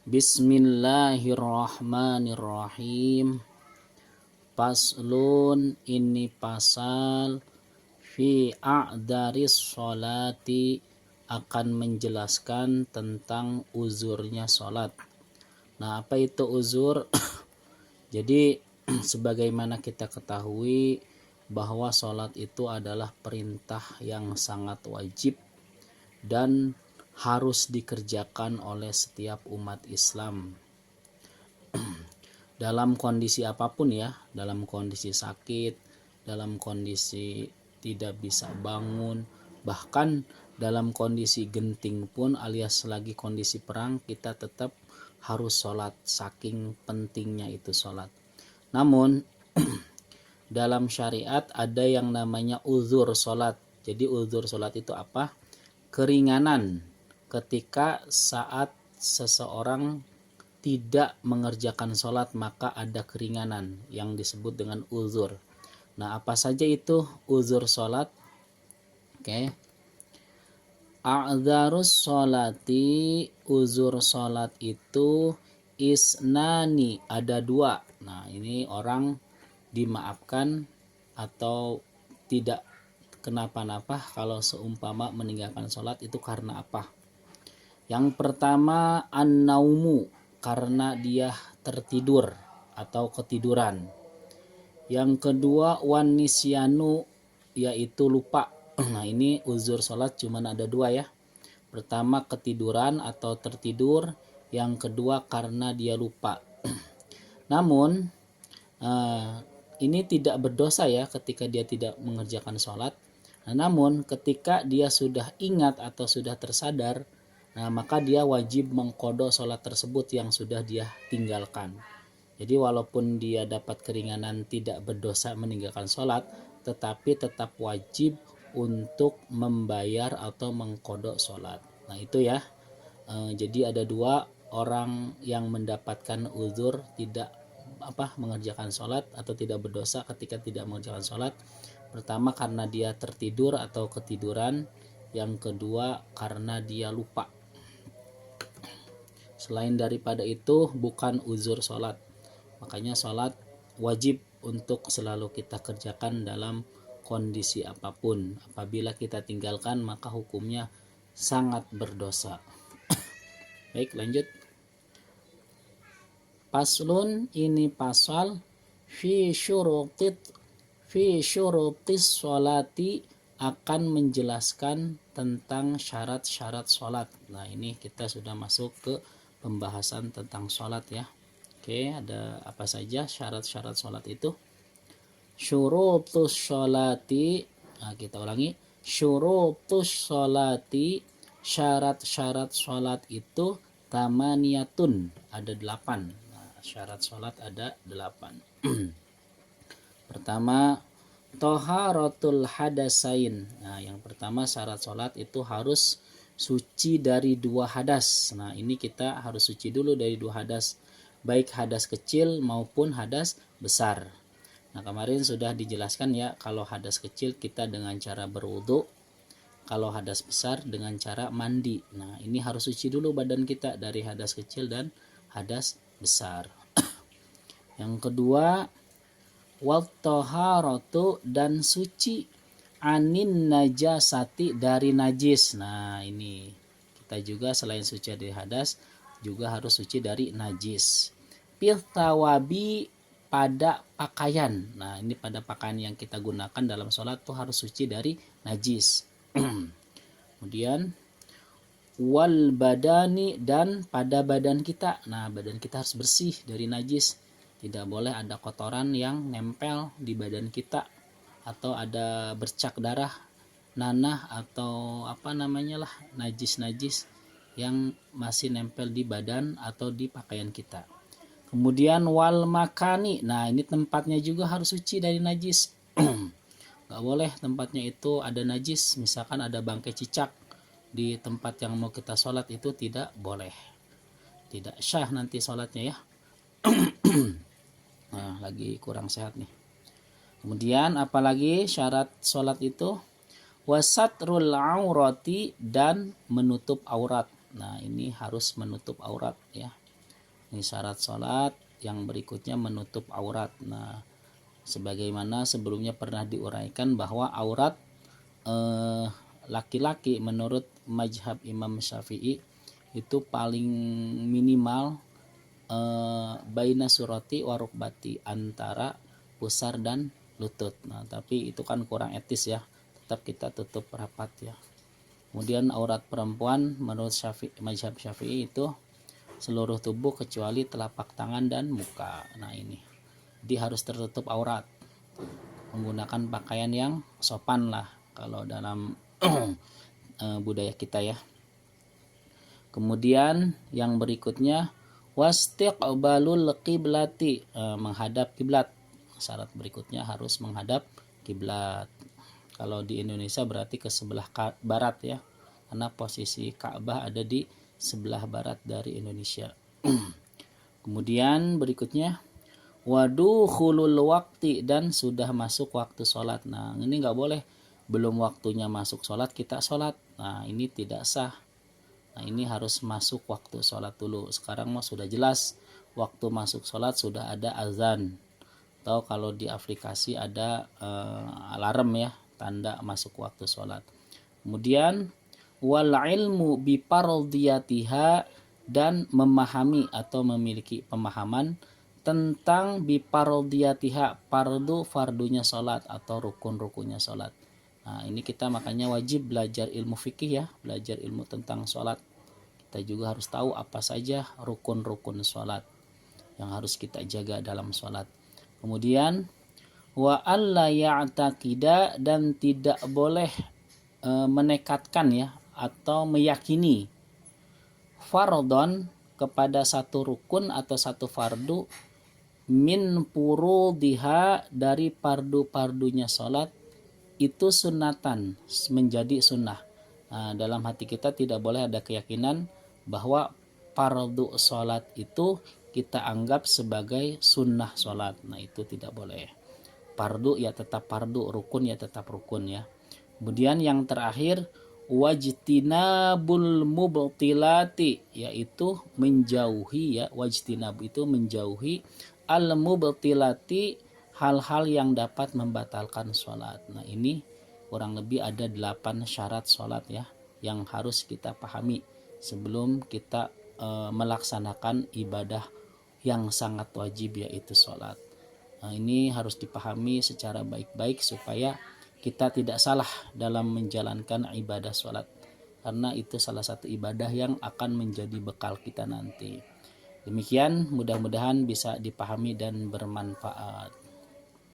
Bismillahirrahmanirrahim. Paslun, ini pasal fi a'daris sholati, akan menjelaskan tentang uzurnya sholat. Nah, apa itu uzur? Jadi sebagaimana kita ketahui bahwa sholat itu adalah perintah yang sangat wajib dan harus dikerjakan oleh setiap umat Islam. Dalam kondisi apapun ya, dalam kondisi sakit, dalam kondisi tidak bisa bangun, bahkan dalam kondisi genting pun alias lagi kondisi perang, kita tetap harus sholat, saking pentingnya itu sholat. Namun dalam syariat ada yang namanya uzur sholat. Jadi uzur sholat itu apa? Keringanan ketika saat seseorang tidak mengerjakan sholat, maka ada keringanan yang disebut dengan uzur. Nah, apa saja itu uzur sholat? Oke. A'dzarus sholati, uzur sholat itu isnani, ada dua. Nah, ini orang dimaafkan atau tidak kenapa-napa kalau seumpama meninggalkan sholat itu karena apa? Yang pertama an-naumu, karena dia tertidur atau ketiduran. Yang kedua wan nisyanu, yaitu lupa. Nah, ini uzur sholat cuma ada dua ya. Pertama ketiduran atau tertidur, yang kedua karena dia lupa. Namun ini tidak berdosa ya ketika dia tidak mengerjakan sholat. Nah, namun ketika dia sudah ingat atau sudah tersadar, nah maka dia wajib mengqadha sholat tersebut yang sudah dia tinggalkan. Jadi walaupun dia dapat keringanan tidak berdosa meninggalkan sholat, tetapi tetap wajib untuk membayar atau mengqadha sholat. Nah itu ya. Jadi ada dua orang yang mendapatkan uzur tidak mengerjakan sholat atau tidak berdosa ketika tidak mengerjakan sholat. Pertama karena dia tertidur atau ketiduran, yang kedua karena dia lupa. Selain daripada itu bukan uzur sholat. Makanya sholat wajib untuk selalu kita kerjakan dalam kondisi apapun. Apabila kita tinggalkan maka hukumnya sangat berdosa. Baik, lanjut. Paslun, ini pasal fi syurutis sholati, akan menjelaskan tentang syarat-syarat sholat. Nah, ini kita sudah masuk ke pembahasan tentang sholat ya. Oke, ada apa saja syarat-syarat sholat itu? Syurutus sholati, nah kita ulangi. Syurutus sholati, syarat-syarat sholat itu tamaniyatun, ada 8. Nah, syarat sholat ada 8. Pertama, toharatul hadasain. Nah, yang pertama syarat sholat itu harus suci dari 2 hadas. Nah, ini kita harus suci dulu dari 2 hadas, baik hadas kecil maupun hadas besar. Nah, kemarin sudah dijelaskan ya, kalau hadas kecil kita dengan cara berwudu, kalau hadas besar dengan cara mandi. Nah, ini harus suci dulu badan kita dari hadas kecil dan hadas besar. Yang kedua, wat-taharatu, dan suci anin najasati, dari najis. Nah, ini kita juga selain suci dari hadas juga harus suci dari najis. Fil thawabi, pada pakaian. Nah, ini pada pakaian yang kita gunakan dalam sholat tuh harus suci dari najis. Kemudian wal badani, dan pada badan kita. Nah, badan kita harus bersih dari najis. Tidak boleh ada kotoran yang nempel di badan kita, atau ada bercak darah, nanah, atau najis-najis yang masih nempel di badan atau di pakaian kita. Kemudian wal makani, nah ini tempatnya juga harus suci dari najis. Gak boleh tempatnya itu ada najis, misalkan ada bangkai cicak di tempat yang mau kita sholat, itu tidak boleh, tidak syah nanti sholatnya ya. Nah, lagi kurang sehat nih. Kemudian apalagi syarat sholat itu? Wasatrul aurati, dan menutup aurat. Nah, ini harus menutup aurat ya. Ini syarat sholat. Yang berikutnya menutup aurat. Nah, sebagaimana sebelumnya pernah diuraikan bahwa aurat laki-laki menurut mazhab Imam Syafi'i itu paling minimal baina surati warukbati, antara pusar dan lutut. Nah, tapi itu kan kurang etis ya. Tetap kita tutup rapat ya. Kemudian aurat perempuan menurut mazhab Syafi'i itu seluruh tubuh kecuali telapak tangan dan muka. Nah, ini. Jadi harus tertutup aurat. Menggunakan pakaian yang sopan lah kalau dalam budaya kita ya. Kemudian yang berikutnya wastiqbalul qiblati, menghadap kiblat. Syarat berikutnya harus menghadap kiblat. Kalau di Indonesia berarti ke sebelah barat ya. Karena posisi Ka'bah ada di sebelah barat dari Indonesia. Kemudian berikutnya wadukhulul waqti, dan sudah masuk waktu sholat. Nah, ini nggak boleh belum waktunya masuk sholat kita sholat. Nah, ini tidak sah. Nah, ini harus masuk waktu sholat dulu. Sekarang mah sudah jelas waktu masuk sholat, sudah ada azan. Atau kalau di aplikasi ada alarm ya, tanda masuk waktu sholat. Kemudian wal ilmu bi fardiyatiha, dan memahami atau memiliki pemahaman tentang bi fardiyatiha, fardunya sholat atau rukun-rukunnya sholat. Nah, ini kita makanya wajib belajar ilmu fikih ya, belajar ilmu tentang sholat. Kita juga harus tahu apa saja rukun-rukun sholat yang harus kita jaga dalam sholat. Kemudian wa alla ya'taqida, dan tidak boleh menekatkan ya atau meyakini fardhon, kepada satu rukun atau satu fardu, min furudiha, dari fardu-fardunya sholat, itu sunatan, menjadi sunnah. Nah, dalam hati kita tidak boleh ada keyakinan bahwa fardu sholat itu kita anggap sebagai sunnah sholat. Nah, itu tidak boleh. Fardu ya tetap fardu, rukun ya tetap rukun ya. Kemudian yang terakhir wajtinabul mubtilati, yaitu menjauhi ya, wajtinab itu menjauhi al mubtilati, hal-hal yang dapat membatalkan sholat. Nah, ini kurang lebih ada 8 syarat sholat ya yang harus kita pahami sebelum kita melaksanakan ibadah yang sangat wajib, yaitu sholat. Nah, ini harus dipahami secara baik-baik supaya kita tidak salah dalam menjalankan ibadah sholat, karena itu salah satu ibadah yang akan menjadi bekal kita nanti. Demikian, mudah-mudahan bisa dipahami dan bermanfaat.